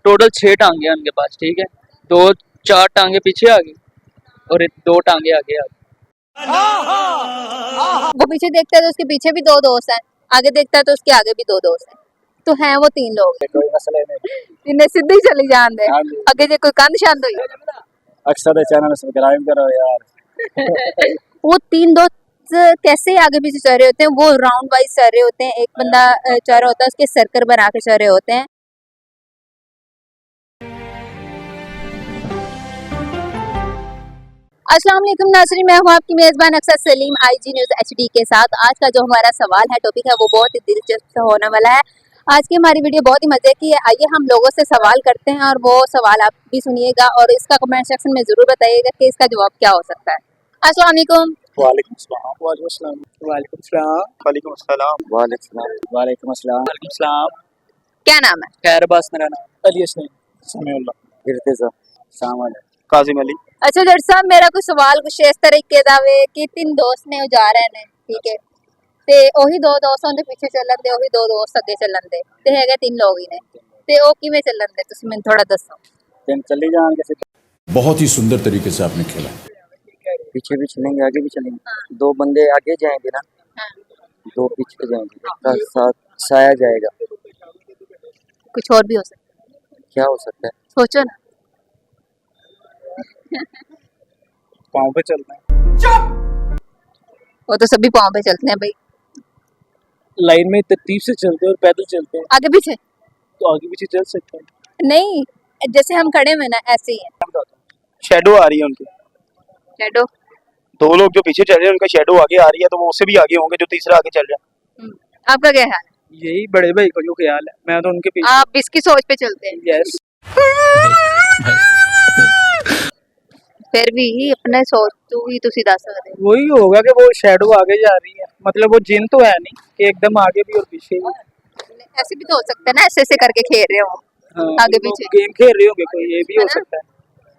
Total 6 टांगे हैं उनके पास, ठीक है। 2-4 टांगे पीछे आ गई और 2 टांगे आगे आ गई। वो पीछे देखता है तो उसके पीछे भी 2 दोस्त हैं, आगे देखता है तो उसके आगे भी 2 दोस्त हैं, तो हैं वो 3 लोग। कोई मसला नहीं। इन्हें सीधी चली जान दे, हाँ जी। अगे जे कोई कंध शंद हुई अक्सर चैनल सब्सक्राइब करो यार। वो 3 दोस्त कैसे आगे पीछे चल रहे होते हैं, वो राउंड वाइज चल रहे होते हैं, एक बंदा चल रहा होता है उसके सर्कल बना के चल रहे होते हैं। अस्सलाम वालेकुम नाज़रीन, मैं हूं आपकी मेज़बान अक्सर सलीम IG न्यूज़ HD के साथ। आज का जो हमारा सवाल है, टॉपिक है, वो बहुत ही दिलचस्प होने वाला है। आज की हमारी वीडियो बहुत ही मज़े की है। आइए हम लोगों से सवाल करते हैं और वो सवाल आप भी सुनिएगा और इसका कमेंट सेक्शन में ज़रूर बताइएगा कि इसका जवाब क्या हो सकता है। अस्सलाम वालेकुम। वालेकुम अस्सलाम। वालेकुम अस्सलाम। वालेकुम अस्सलाम। वालेकुम अस्सलाम। वालेकुम अस्सलाम। वालेकुम अस्सलाम। वालेकुम सलाम। क्या नाम है? खैरबास मेरा नाम। अली हसन, समीउल्लाह, इर्तिजा, सामल, काजिम अली। अच्छा डॉक्टर साहब, मेरा कोई सवाल कुछ इस तरीके दा वे कि 3 दोस्त ने जा रहे ने, ठीक है, ते ओही 2 दोस्त उनके पीछे चलन दे, ओही 2 दोस्त अगे चलन दे, ते हैगे 3 लोग ही ने, ते ओ किवें चलन दे, तुसी मैनूं थोड़ा दसो। तीन चली जाएंगे, बहुत ही सुंदर तरीके से आपने खेला। पीछे भी चलेंगे, आगे भी चलेंगे। 2 बंदे आगे जाएंगे ना, हाँ। 2 पीछे जाएंगे, इसका साथ साया जाएगा। कुछ और भी हो सकता है, क्या हो सकता है? सोचो ना। पाँव पे चलते हैं। वो तो सभी पाँव पे चलते हैं भाई। लाइन में तरतीब से चलते हैं और पैदल चलते हैं, आगे पीछे तो आगे पीछे चल सकते हैं। नहीं, जैसे हम खड़े में ना, ऐसे ही है। शेडो आ रही है उनकी। शेडो। 2 लोग जो पीछे चल रहे हैं उनका शेडो आगे आ रही है, तो वो उससे भी आगे होंगे जो तीसरा आगे चल रहा है। आपका क्या ख्याल है? यही बड़े भाई का जो ख्याल है, मैं तो उनके पीछे। आप इसकी सोच पे चलते हैं, यस। फिर भी अपने सोच तू ही तुसी दस सकते हो। वही होगा कि वो शेडो आगे जा रही है, मतलब वो जिन तो है नहीं कि एकदम आगे भी और पीछे भी। ऐसे भी तो हो सकता है ना, ऐसे ऐसे करके खेल रहे हो, आगे पीछे। गेम खेल रहे होंगे कोई, ये भी हो सकता है,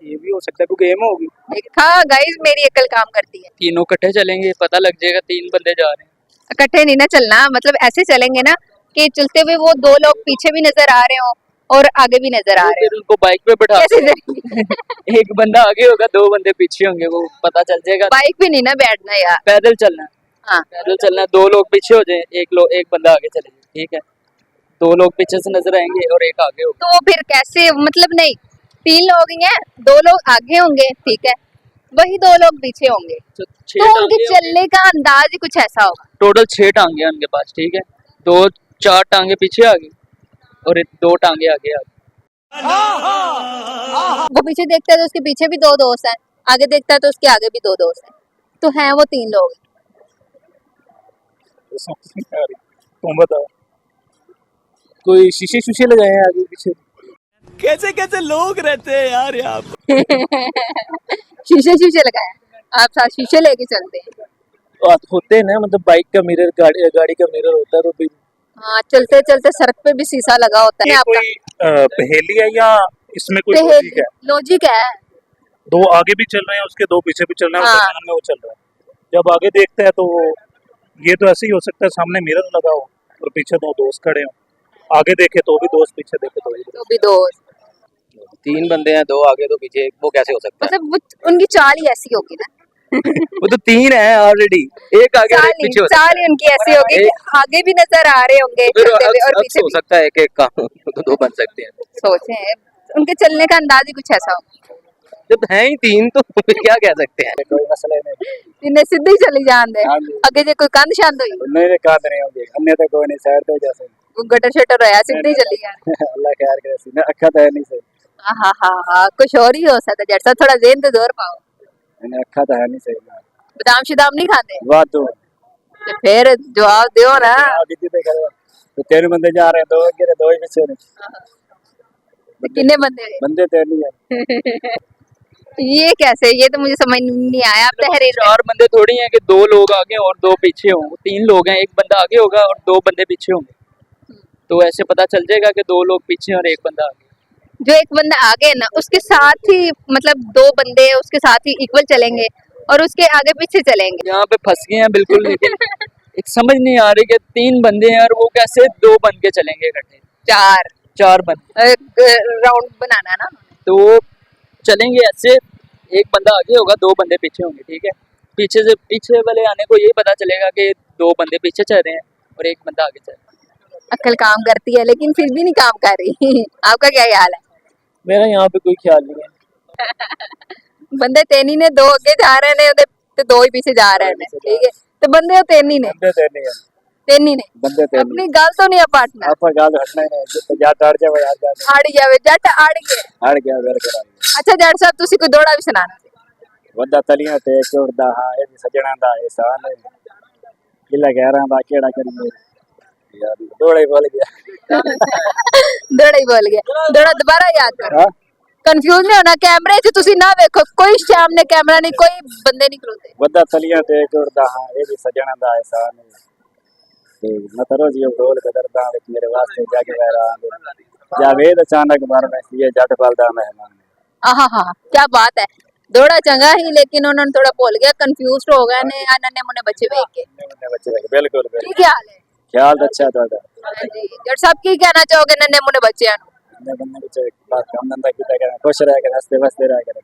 ये भी हो सकता है, कोई गेम होगी। देखा गाइस, मेरी अकल काम करती है। तीनों इकट्ठे चलेंगे, पता लग जाएगा 3 बंदे जा रहे हैं। इकट्ठे नहीं ना चलना, मतलब ऐसे चलेंगे ना कि चलते हुए वो 2 लोग पीछे भी नजर आ रहे हो और आगे भी नजर आ रहे फिर उनको बाइक पे बैठा कैसे के एक बंदा आगे होगा, 2 बंदे पीछे होंगे, वो पता चल जाएगा। बाइक पे नहीं ना बैठना यार। पैदल चलना है। हाँ। पैदल चलना है, 2 लोग पीछे हो जाए, एक बंदा आगे चले जाए, ठीक है। 2 लोग पीछे से नजर आएंगे और एक आगे होगा। तो फिर कैसे, मतलब नहीं, 3 लोग ही हैं, 2 लोग आगे होंगे, ठीक है, वही 2 लोग पीछे होंगे, तो तो उनके चलने का अंदाज ही कुछ ऐसा होगा। टोटल 6 टांगे हैं उनके पास, ठीक है। 2-4 टांगे पीछे आ गई और 2 टांगे आगे आ गई। वो पीछे देखता है तो उसके पीछे भी 2 दोस्त हैं, आगे देखता है तो उसके आगे भी 2 दोस्त हैं, तो हैं वो 3 लोग। तुम बताओ, कोई शीशे शीशे लगाए हैं आगे पीछे? कैसे कैसे लोग रहते हैं यार यहाँ पे। शीशे लगाए, आप साथ शीशे लेके चलते हैं। होते हैं ना, मतलब बाइक का मिरर, गाड़ी का मिरर होता है, तो भी हाँ, चलते चलते सड़क पे भी शीशा लगा होता है। आपका कोई पहेली है या इसमें कोई तो लॉजिक है? लॉजिक है। 2 आगे भी चल रहे हैं, उसके 2 पीछे भी चल रहे हैं, हाँ। दरमियान में वो चल रहा है। जब आगे देखते हैं तो ये तो ऐसे ही हो सकता है, सामने मिरर लगा हो और पीछे 2 दोस्त खड़े हो, आगे देखे तो भी दोस्त, पीछे देखे तो भी दोस्त। तो भी दोस्त, 3 बंदे हैं, 2 आगे 2 पीछे, वो कैसे हो सकता है? मतलब उनकी चाल ही ऐसी होगी ना। वो तो 3 है ऑलरेडी, एक आगे और एक पीछे हो सकता चाल ही उनकी ऐसी होगी कि आगे भी नजर आ रहे होंगे है। फिर चलते हुए और पीछे हो भी। सकता है एक का तो 2 बन सकते हैं। सोचे हैं, उनके चलने का अंदाज ही कुछ ऐसा होगा। जब हैं ही 3 तो फिर क्या कह सकते हैं? कोई मसला नहीं। इन्हें सीधी चली जान दे, हाँ जी। अगे जे कोई कंध शंद हुई, नहीं काद नहीं होंगे, अन्य तो कोई नहीं, साइड तो जैसे वो गटर शटर होया, सीधी चली जान। अल्लाह खैर करे, सीना अखा तो है नहीं सही। हाँ, कुछ और ही हो सकता है। जैसा थोड़ा ज़हन तो जोर पाओ। मैंने अखा तो है नहीं सही। बादाम शिदाम नहीं खाते? वाह तो फिर जवाब दो ना। अभी तो 3 बंदे जा रहे हैं, 2 आगे 2 ही पीछे ने। कितने बंदे? बंदे 3 ही है। ये कैसे, ये तो मुझे समझ नहीं आया। आप तहरीर 4 बंदे थोड़ी हैं कि 2 लोग आगे और 2 पीछे हों, 3 लोग हैं, एक बंदा आगे होगा और 2 बंदे पीछे होंगे, तो ऐसे पता चल जाएगा कि 2 लोग पीछे और एक बंदा आगे। जो एक बंदा आगे है ना, उसके साथ ही, मतलब 2 बंदे उसके साथ ही इक्वल चलेंगे और उसके आगे पीछे चलेंगे। यहाँ पे फंस गए हैं बिल्कुल, लेकिन एक समझ नहीं आ रही कि 3 बंदे हैं और वो कैसे 2 बन के चलेंगे इकट्ठे। 4 4 बंदे, राउंड बनाना है ना। तो वो चलेंगे ऐसे, एक बंदा आगे होगा, 2 बंदे पीछे होंगे, ठीक है। पीछे वाले आने को यही पता चलेगा कि 2 बंदे पीछे चल रहे हैं और एक बंदा आगे चल रहा है। अक्ल काम करती है लेकिन फिर भी नहीं काम कर रही। आपका क्या ख्याल है? मेरा यहाँ पे कोई ख्याल नहीं है। बंदे तेनी ने 2 अगे जा रहे ने ते 2 ही पीछे जा रहे ने, ठीक है। तो बंदे तेनी ने तेनी ने अपनी गल तो नहीं पाटना ਆਪਾਂ ਗੱਲ ਹਟਣਾ ਹੀ ਨਹੀਂ ਜਾਂ ਡਰ ਜਾਵੇ ਯਾਰ ਜਾਨ आड़ जावे जट आड़ गए। ਹਟ ਗਿਆ ਫਿਰ ਕਰਾਂਗੇ अच्छा जट साहब तुसी कोई दौड़ा भी सुनाना सी। ਵੱਡਾ ਤਲੀਆਂ ਤੇ ਚੋੜਦਾ ਹਾਂ ਇਹ ਵੀ ਸੱਜਣਾ ਦਾ ਇਹਸਾਨ ਹੈ ਕਿਲਾ 11 ਦਾ ਕਿਹੜਾ ਕਰੀਏ ਯਾਰ ਦੋੜੇ ਬੋਲ ਗਿਆ दौड़ा ही बोल गया, दौड़ा दोबारा याद करो। हाँ? कंफ्यूज नहीं होना, कैमरे च तुसी ना देखो, कोई सामने कैमरा नहीं, कोई बंदे नहीं खलोते। ਵੱਡਾ ਤਲੀਆਂ ਤੇ ਚੋੜਦਾ ਹਾਂ ਇਹ ਵੀ ਸੱਜਣਾ ਦਾ ਇਹਸਾਨ ਹੈ ਤੇ ਮਤਰੋ ਜੀ ਢੋਲ ਕਦਰਦਾ ਵਿੱਚ ਮੇਰੇ ਵਾਸਤੇ ਜਗ ਵੈਰਾ ਜਾਵੇਦ ਅਚਾਨਕ ਮਰ ਮੈਂ ਇਹ ਜੱਟ ਬਲਦਾ ਮਹਿਮਾਨ आहा हा, क्या बात है। दौड़ा चंगा ही लेकिन उन्होंने थोड़ा भूल गया, कंफ्यूज हो गए ने नन्हे मुन्ने बच्चे देख के। ने बच्चे देख बिल्कुल की ख्याल है? ख्याल अच्छा ਤੁਹਾਡਾ जी जट साहब की कहना चाहोगे नन्हे मुन्ने बच्चों नु? ने बंदे ਵਿੱਚ ਬਾਤ ਕੰਮ ਧੰਦਾ ਕੀਤਾ ਕਰਾਂ ਖੁਸ਼ ਰਹਿ ਕੇ ਹੱਸਦੇ ਵਸਦੇ ਰਹਿ ਕਰਾਂ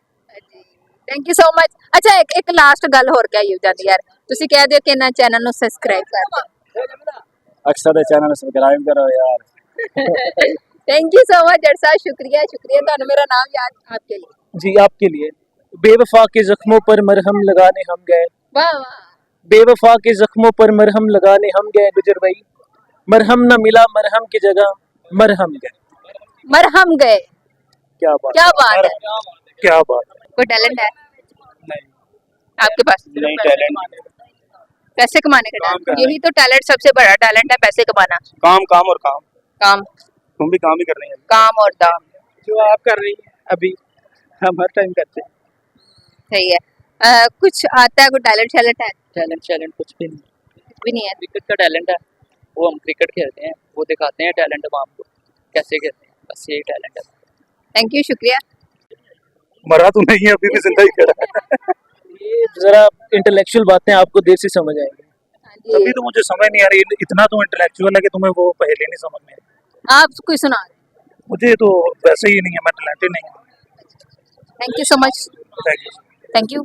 थैंक यू सो मच। अच्छा एक लास्ट गल होर क्या ही हो जाती यार, तुसी कह दियो कि ना चैनल नु सब्सक्राइब कर दो। अक्सर दे चैनल सब्सक्राइब करो यार। थैंक यू सो मच जट साहब, शुक्रिया शुक्रिया। थानू मेरा नाम याद आपके लिए। जी आपके लिए। बेवफा के जख्मों पर मरहम लगाने हम गए, वाह वाह। बेवफा के जख्मों पर मरहम लगाने हम गए गुजर भाई, मरहम न मिला मरहम की जगह मरहम गए। मरहम गए, क्या बात क्या बात है। क्या बात है। कोई टैलेंट है नहीं आपके पास? नहीं टैलेंट पैसे कमाने का काम टैलेंट, करना यही तो टैलेंट, सबसे बड़ा टैलेंट है पैसे कमाना। काम काम और काम काम तुम भी काम ही कर रही हैं काम और दाम, जो आप कर रही हैं अभी हम हर टाइम करते हैं। सही है। कुछ आता है, कोई टैलेंट शैलेंट है? टैलेंट कुछ भी नहीं, कुछ भी नहीं है। क्रिकेट का टैलेंट है, वो हम क्रिकेट खेलते हैं, वो दिखाते हैं टैलेंट हम आपको कैसे खेलते हैं, बस यही टैलेंट है। थैंक यू शुक्रिया। मरा तो नहीं है, अभी भी जिंदा ही खड़ा है। ये जरा इंटेलेक्चुअल बातें आपको देर से समझ आएंगी, हाँ अभी जी, तो मुझे समझ नहीं आ रही, इतना तो इंटेलेक्चुअल है कि तुम्हें वो पहले नहीं समझ में आई। आप कोई सुना। मुझे तो वैसे ही नहीं है, मैं टैलेंटेड नहीं हूँ। Thank you so much. Thank you. Thank you.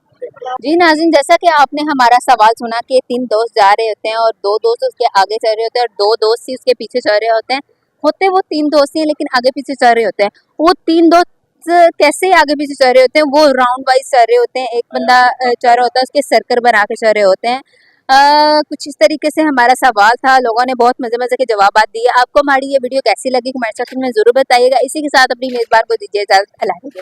जी नाज़रीन, जैसा कि आपने हमारा सवाल सुना कि 3 दोस्त जा रहे होते हैं और 2 दोस्त उसके आगे चल रहे होते हैं और 2 दोस्त ही उसके पीछे चल रहे होते हैं। होते वो 3 दोस्त ही हैं लेकिन आगे पीछे चल रहे होते हैं। वो 3 दोस्त कैसे आगे पीछे चल रहे होते हैं, वो राउंड वाइज चल रहे होते हैं। एक बंदा चल रहा होता है, उसके सर्कल बना के चल रहे होते हैं। कुछ इस तरीके से हमारा सवाल था, लोगों ने बहुत मजे मजे के जवाब दिए। आपको हमारी ये वीडियो कैसी लगी कमेंट सेक्शन में जरूर बताइएगा। इसी के साथ अपनी मेजबान को दीजिए इजाजत। अल्लाह हाफ़िज़।